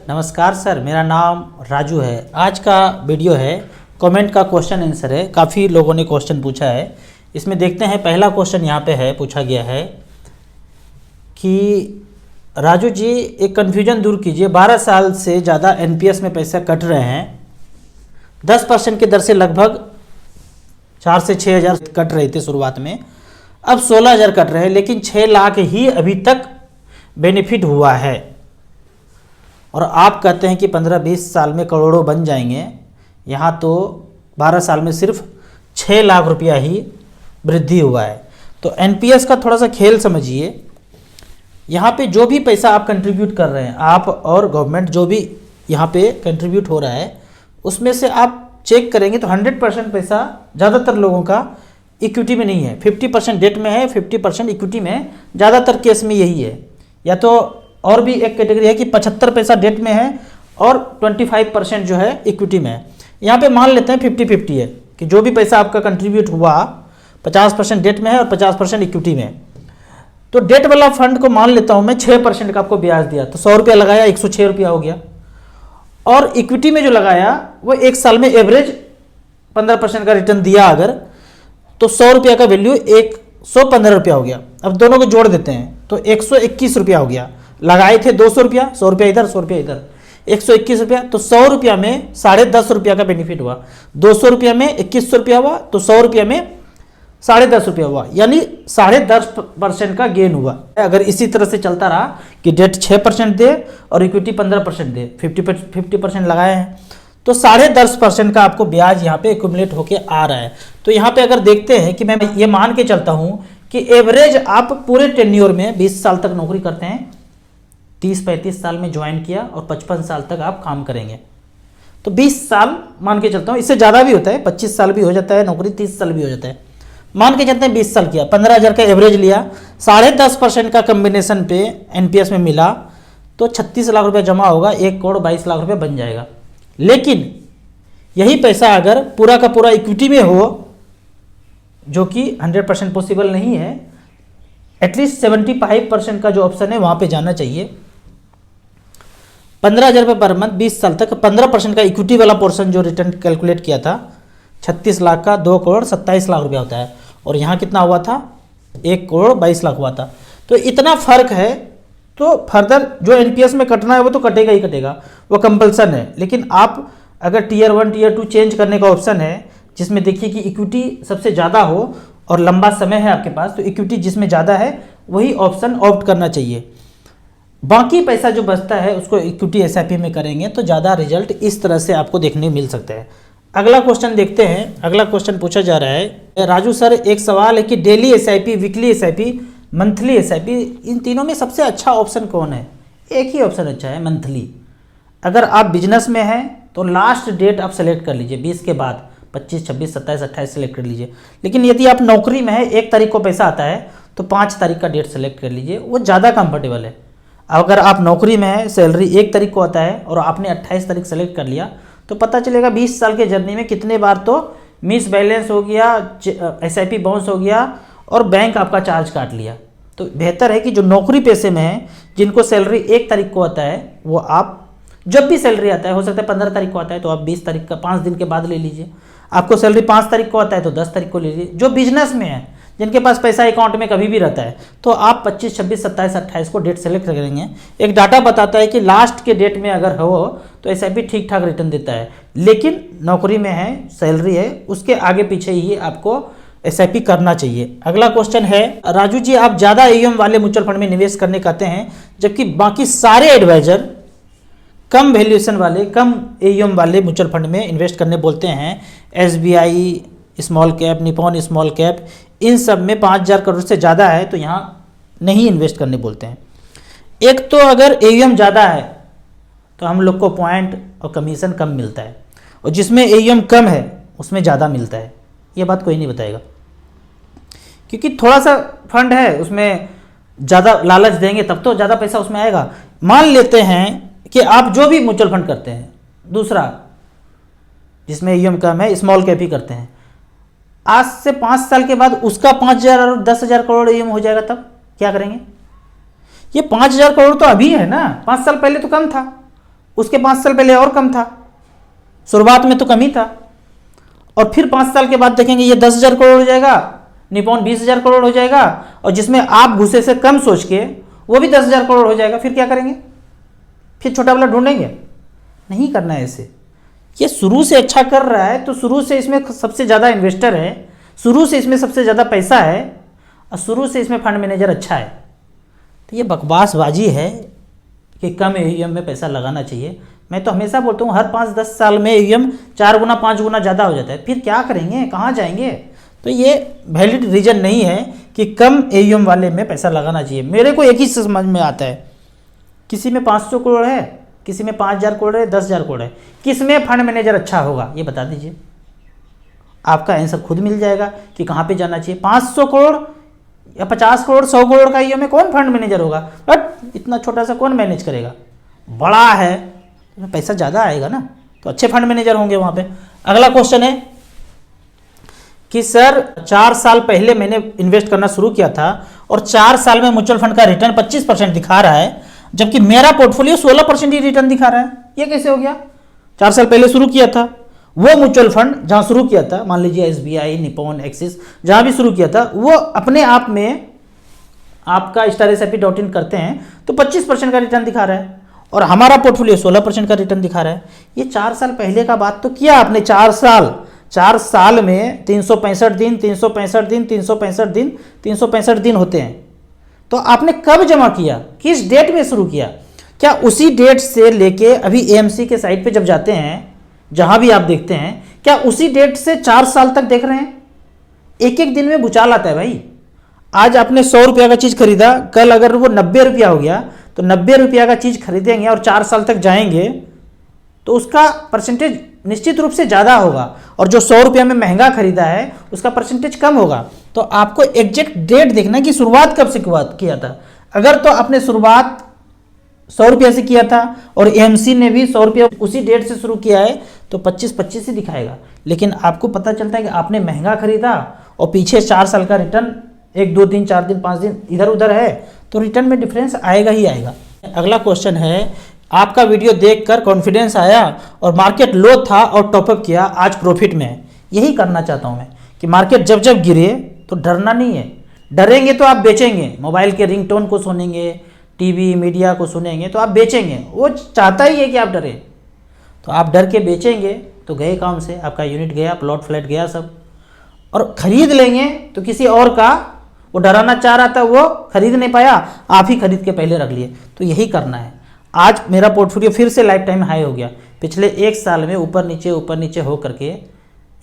नमस्कार सर, मेरा नाम राजू है। आज का वीडियो है कमेंट का क्वेश्चन आंसर है। काफ़ी लोगों ने क्वेश्चन पूछा है, इसमें देखते हैं। पहला क्वेश्चन यहाँ पे है, पूछा गया है कि राजू जी एक कन्फ्यूजन दूर कीजिए। 12 साल से ज़्यादा एनपीएस में पैसा कट रहे हैं। 10% की दर से लगभग 4 से 6 हज़ार कट रहे थे शुरुआत में, अब 16 हज़ार कट रहे हैं, लेकिन 6 लाख ही अभी तक बेनिफिट हुआ है। और आप कहते हैं कि 15-20 साल में करोड़ों बन जाएंगे। यहाँ तो 12 साल में सिर्फ 6 लाख रुपया ही वृद्धि हुआ है। तो एनपीएस का थोड़ा सा खेल समझिए। यहाँ पे जो भी पैसा आप कंट्रीब्यूट कर रहे हैं, आप और गवर्नमेंट जो भी यहाँ पे कंट्रीब्यूट हो रहा है, उसमें से आप चेक करेंगे तो 100% पैसा ज़्यादातर लोगों का इक्विटी में नहीं है। 50% डेट में है, 50% इक्विटी में है। ज़्यादातर केस में यही है। या तो और भी एक कैटेगरी है कि 75 पैसा डेट में है और 25% जो है इक्विटी में है। यहाँ पे मान लेते हैं 50-50 है कि जो भी पैसा आपका कंट्रीब्यूट हुआ 50% डेट में है और 50% इक्विटी में है। तो डेट वाला फंड को मान लेता हूँ मैं 6% का आपको ब्याज दिया, तो 100 रुपया लगाया, 106 रुपया हो गया। और इक्विटी में जो लगाया वो एक साल में एवरेज 15% का रिटर्न दिया अगर, तो 100 रुपया का वैल्यू 115 रुपया हो गया। अब दोनों को जोड़ देते हैं तो 121 रुपया हो गया। लगाए थे 200 रुपया, 100 रुपया इधर, 100 रुपया इधर, 121 रुपया। तो 100 रुपया में 10.5 रुपया का बेनिफिट हुआ। 200 रुपया में 2100 रुपया हुआ, तो 100 रुपया में 10.5 रुपया हुआ, यानी 10.5% का गेन हुआ। अगर इसी तरह से चलता रहा कि डेट 6% दे और इक्विटी 15% दे, 50% लगाए हैं, तो 10.5% का आपको ब्याज यहाँ पे एक्यूमुलेट होके आ रहा है। तो यहाँ पे अगर देखते हैं कि मैं ये मान के चलता हूँ कि एवरेज आप पूरे टेन्योर में 20 साल तक नौकरी करते हैं, 30-35 साल में ज्वाइन किया और 55 साल तक आप काम करेंगे, तो 20 साल मान के चलता हूँ। इससे ज़्यादा भी होता है, 25 साल भी हो जाता है नौकरी, 30 साल भी हो जाता है। मान के चलते हैं 20 साल किया, 15,000 का एवरेज लिया, 10.5% का कम्बिनेशन पे एनपीएस में मिला, तो 36 लाख रुपया जमा होगा, 1 करोड़ 22 लाख रुपया बन जाएगा। लेकिन यही पैसा अगर पूरा का पूरा इक्विटी में हो, जो कि 100% पॉसिबल नहीं है, एटलीस्ट 75% का जो ऑप्शन है वहाँ पे जाना चाहिए। 15,000 रुपये पर मंथ 20 साल तक, 15% का इक्विटी वाला पोर्शन जो रिटर्न कैलकुलेट किया था 36 लाख का 2 करोड़ 27 लाख रुपया होता है। और यहाँ कितना हुआ था, 1 करोड़ 22 लाख हुआ था। तो इतना फर्क है। तो फर्दर जो एनपीएस में कटना है वो तो कटेगा ही कटेगा, वो कंपल्सन है। लेकिन आप अगर टीयर 1 टीयर 2 चेंज करने का ऑप्शन है, जिसमें देखिए कि इक्विटी सबसे ज़्यादा हो और लंबा समय है आपके पास, तो इक्विटी जिसमें ज़्यादा है वही ऑप्शन ऑप्ट करना चाहिए। बाकी पैसा जो बचता है उसको इक्विटी एसआईपी में करेंगे तो ज़्यादा रिजल्ट इस तरह से आपको देखने को मिल सकता है। अगला क्वेश्चन देखते हैं। अगला क्वेश्चन पूछा जा रहा है, राजू सर एक सवाल है कि daily SIP, weekly SIP, monthly SIP, इन तीनों में सबसे अच्छा ऑप्शन कौन है? एक ही ऑप्शन अच्छा है, मंथली। अगर आप बिजनेस में हैं तो लास्ट डेट आप सेलेक्ट कर लीजिए, 20 के बाद 25, 26, 27, 28 सेलेक्ट कर लीजिए। लेकिन यदि आप नौकरी में है, 1 तारीख को पैसा आता है, तो 5 तारीख का डेट सेलेक्ट कर लीजिए, वो ज़्यादा कंफर्टेबल है। अगर आप नौकरी में है, सैलरी 1 तारीख को आता है और आपने 28 तारीख सेलेक्ट कर लिया, तो पता चलेगा 20 साल के जर्नी में कितने बार तो मिस बैलेंस हो गया, एसआईपी बाउंस हो गया और बैंक आपका चार्ज काट लिया। तो बेहतर है कि जो नौकरी पेशे में है, जिनको सैलरी 1 तारीख को आता है, वो आप जब भी सैलरी आता है, हो सकता है 15 तारीख को आता है तो आप 20 तारीख का 5 दिन के बाद ले लीजिए। आपको सैलरी 5 तारीख को आता है तो 10 तारीख को ले लीजिए। जो बिजनेस में है, जिनके पास पैसा अकाउंट में कभी भी रहता है, तो आप 25, 26, 27, 28 को डेट सेलेक्ट करेंगे। एक डाटा बताता है कि लास्ट के डेट में अगर हो तो एसआईपी ठीक ठाक रिटर्न देता है। लेकिन नौकरी में है, सैलरी है, उसके आगे पीछे ही आपको एसआईपी करना चाहिए। अगला क्वेश्चन है, राजू जी आप ज़्यादा एयूएम वाले म्यूचुअल फंड में निवेश करने कहते हैं, जबकि बाकी सारे एडवाइजर कम वैल्यूएशन वाले, कम एयूएम वाले म्यूचुअल फंड में इन्वेस्ट करने बोलते हैं। SBI small cap, Nippon small cap, इन सब में 5,000 करोड़ से ज़्यादा है तो यहाँ नहीं इन्वेस्ट करने बोलते हैं। एक तो अगर एयूएम ज़्यादा है तो हम लोग को पॉइंट और कमीशन कम मिलता है, और जिसमें एयूएम कम है उसमें ज़्यादा मिलता है। ये बात कोई नहीं बताएगा, क्योंकि थोड़ा सा फंड है उसमें ज़्यादा लालच देंगे तब तो ज़्यादा पैसा उसमें आएगा। मान लेते हैं कि आप जो भी म्यूचुअल फंड करते हैं, दूसरा जिसमें एयूएम कम है, स्मॉल कैप ही करते हैं, आज से 5 साल के बाद उसका 5,000 और 10,000 करोड़ एयूएम हो जाएगा, तब क्या करेंगे? ये 5,000 करोड़ तो अभी है ना, 5 साल पहले तो कम था। उसके 5 साल पहले और कम था, शुरुआत में तो कम ही था, और फिर 5 साल के बाद देखेंगे ये 10,000 करोड़ हो जाएगा, निपॉन 20,000 करोड़ हो जाएगा, और जिसमें आप घुसे से कम सोच के वो भी 10,000 करोड़ हो जाएगा। फिर क्या करेंगे? फिर छोटा वाला ढूंढेंगे? नहीं करना है ऐसे। ये शुरू से अच्छा कर रहा है तो शुरू से इसमें सबसे ज़्यादा इन्वेस्टर है, शुरू से इसमें सबसे ज़्यादा पैसा है, और शुरू से इसमें फंड मैनेजर अच्छा है। तो ये बकवासबाजी है कि कम AUM में पैसा लगाना चाहिए। मैं तो हमेशा बोलता हूँ हर 5-10 साल में AUM 4 गुना 5 गुना ज़्यादा हो जाता है, फिर क्या करेंगे, कहाँ जाएंगे? तो ये वैलिड रीज़न नहीं है कि कम AUM वाले में पैसा लगाना चाहिए। मेरे को एक ही समझ में आता है, किसी में 500 करोड़ है, किसी में 5,000 करोड़ है, 10,000 करोड़ है, किस में फंड मैनेजर अच्छा होगा ये बता दीजिए। आपका आंसर खुद मिल जाएगा कि कहाँ पे जाना चाहिए। 500 करोड़ या 50 करोड़ 100 करोड़ का AUM में कौन फंड मैनेजर होगा? बट इतना छोटा सा कौन मैनेज करेगा? बड़ा है तो पैसा ज़्यादा आएगा ना, तो अच्छे फंड मैनेजर होंगे वहाँ पे। अगला क्वेश्चन है कि सर 4 साल पहले मैंने इन्वेस्ट करना शुरू किया था और 4 साल में म्यूचुअल फंड का रिटर्न 25% दिखा रहा है, जबकि मेरा पोर्टफोलियो 16% ही रिटर्न दिखा रहा है। ये कैसे हो गया? 4 साल पहले शुरू किया था, वो म्यूचुअल फंड जहां शुरू किया था, मान लीजिए SBI, निपॉन, एक्सिस, जहां भी शुरू किया था, वो अपने आप में आपका StarSIP.in करते हैं तो 25% का रिटर्न दिखा रहा है, और हमारा पोर्टफोलियो 16% का रिटर्न दिखा रहा है। ये 4 साल पहले का बात तो किया आपने। 4 साल में 365 दिन 365 दिन 365 दिन 365 दिन होते हैं, तो आपने कब जमा किया, किस डेट में शुरू किया? क्या उसी डेट से लेके अभी AMC के साइट पे जब जाते हैं, जहां भी आप देखते हैं, क्या उसी डेट से 4 साल तक देख रहे हैं? एक एक दिन में भूचाल आता है भाई। आज आपने 100 रुपया का चीज़ खरीदा, कल अगर वो 90 रुपया हो गया तो 90 रुपया का चीज़ खरीदेंगे और 4 साल तक जाएंगे तो उसका परसेंटेज निश्चित रूप से ज़्यादा होगा, और जो 100 रुपया में महंगा खरीदा है उसका परसेंटेज कम होगा। तो आपको एग्जैक्ट डेट देखना कि शुरुआत कब से किया था। अगर तो आपने शुरुआत 100 रुपया से किया था और AMC ने भी 100 रुपया उसी डेट से शुरू किया है तो 25-25 ही दिखाएगा। लेकिन आपको पता चलता है कि आपने महंगा खरीदा और पीछे 4 साल का रिटर्न 1, 2 दिन, 4 दिन, 5 दिन इधर उधर है, तो रिटर्न में डिफरेंस आएगा ही आएगा। अगला क्वेश्चन है, आपका वीडियो देखकर कॉन्फिडेंस आया और मार्केट लो था और टॉपअप किया, आज प्रॉफिट में है। यही करना चाहता हूं मैं कि मार्केट जब जब गिरे तो डरना नहीं है। डरेंगे तो आप बेचेंगे, मोबाइल के रिंगटोन को सुनेंगे, टीवी मीडिया को सुनेंगे तो आप बेचेंगे। वो चाहता ही है कि आप डरे, तो आप डर के बेचेंगे तो गए काम से, आपका यूनिट गया, प्लॉट फ्लैट गया सब। और खरीद लेंगे तो किसी और का, वो डराना चाह रहा था वो खरीद नहीं पाया, आप ही खरीद के पहले रख लिए। तो यही करना है। आज मेरा पोर्टफोलियो फिर से लाइफ टाइम हाई हो गया। पिछले 1 साल में ऊपर नीचे हो करके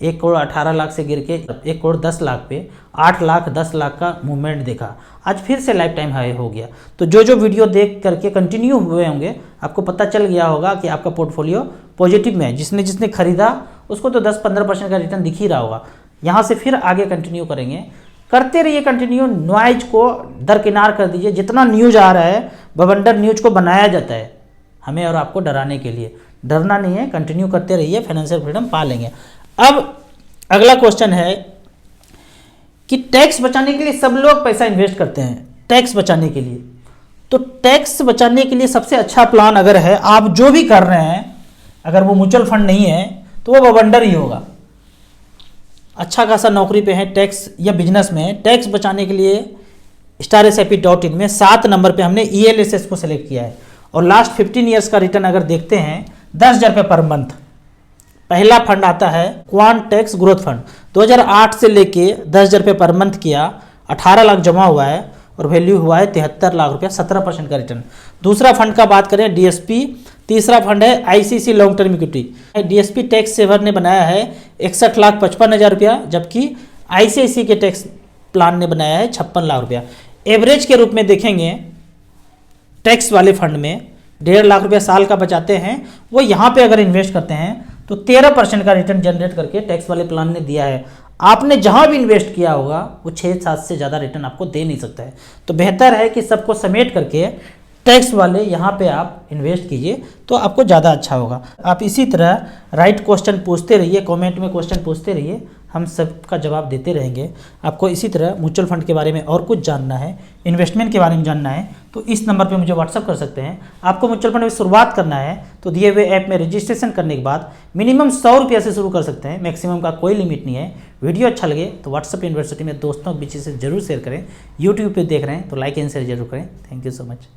1 करोड़ 18 लाख से गिर के 1 करोड़ 10 लाख पे 8 लाख 10 लाख का मूवमेंट देखा। आज फिर से लाइफ टाइम हाई हो गया। तो जो वीडियो देख करके कंटिन्यू हुए होंगे, आपको पता चल गया होगा कि आपका पोर्टफोलियो पॉजिटिव में है। जिसने खरीदा उसको तो 10-15% का रिटर्न दिख ही रहा होगा। यहाँ से फिर आगे कंटिन्यू करेंगे, करते रहिए कंटिन्यू। नॉइज को दरकिनार कर दीजिए। जितना न्यूज आ रहा है, बवंडर न्यूज को बनाया जाता है हमें और आपको डराने के लिए। डरना नहीं है, कंटिन्यू करते रहिए, फाइनेंशियल फ्रीडम पा लेंगे। अब अगला क्वेश्चन है कि टैक्स बचाने के लिए सब लोग पैसा इन्वेस्ट करते हैं, टैक्स बचाने के लिए। तो टैक्स बचाने के लिए सबसे अच्छा प्लान अगर है, आप जो भी कर रहे हैं, अगर वो म्यूचुअल फंड नहीं है तो वो बवंडर ही होगा। अच्छा खासा नौकरी पे है, टैक्स या बिजनेस में है, टैक्स बचाने के लिए StarSIP.in में 7 नंबर पे हमने ELSS को सेलेक्ट किया है। और लास्ट 15 ईयर्स का रिटर्न अगर देखते हैं 10,000 रुपये पर मंथ। पहला फंड आता है क्वांटेक्स ग्रोथ फंड, 2008 से लेके 10,000 रुपये पर मंथ किया, 18 लाख जमा हुआ है और वैल्यू हुआ है 73 लाख रुपया, 17% का रिटर्न। दूसरा फंड का बात करें DSP। तीसरा फंड है ICC long term equity. DSP tax saver ने बनाया है 61 लाख 55 हज़ार रुपया, जबकि ICICI के टैक्स प्लान ने बनाया है 56 लाख रुपया। एवरेज के रूप में देखेंगे टैक्स वाले फंड में 1.5 लाख रुपया साल का बचाते हैं, वो यहाँ पे अगर इन्वेस्ट करते हैं तो 13% का रिटर्न जनरेट करके टैक्स वाले प्लान ने दिया है। आपने जहाँ भी इन्वेस्ट किया होगा वो 6-7 से ज़्यादा रिटर्न आपको दे नहीं सकता है। तो बेहतर है कि सबको समेट करके टैक्स वाले यहाँ पे आप इन्वेस्ट कीजिए तो आपको ज़्यादा अच्छा होगा। आप इसी तरह राइट क्वेश्चन पूछते रहिए, कमेंट में क्वेश्चन पूछते रहिए, हम सबका जवाब देते रहेंगे। आपको इसी तरह म्यूचुअल फंड के बारे में और कुछ जानना है, इन्वेस्टमेंट के बारे में जानना है, तो इस नंबर पे मुझे व्हाट्सअप कर सकते हैं। आपको म्यूचुअल फंड में शुरुआत करना है तो दिए हुए ऐप में रजिस्ट्रेशन करने के बाद मिनिमम 100 रुपये से शुरू कर सकते हैं, मैक्सिमम का कोई लिमिट नहीं है। वीडियो अच्छा लगे तो व्हाट्सअप यूनिवर्सिटी में दोस्तों के बीच से जरूर शेयर करें। यूट्यूब पे देख रहे हैं तो लाइक एंड शेयर जरूर करें। Thank you so much.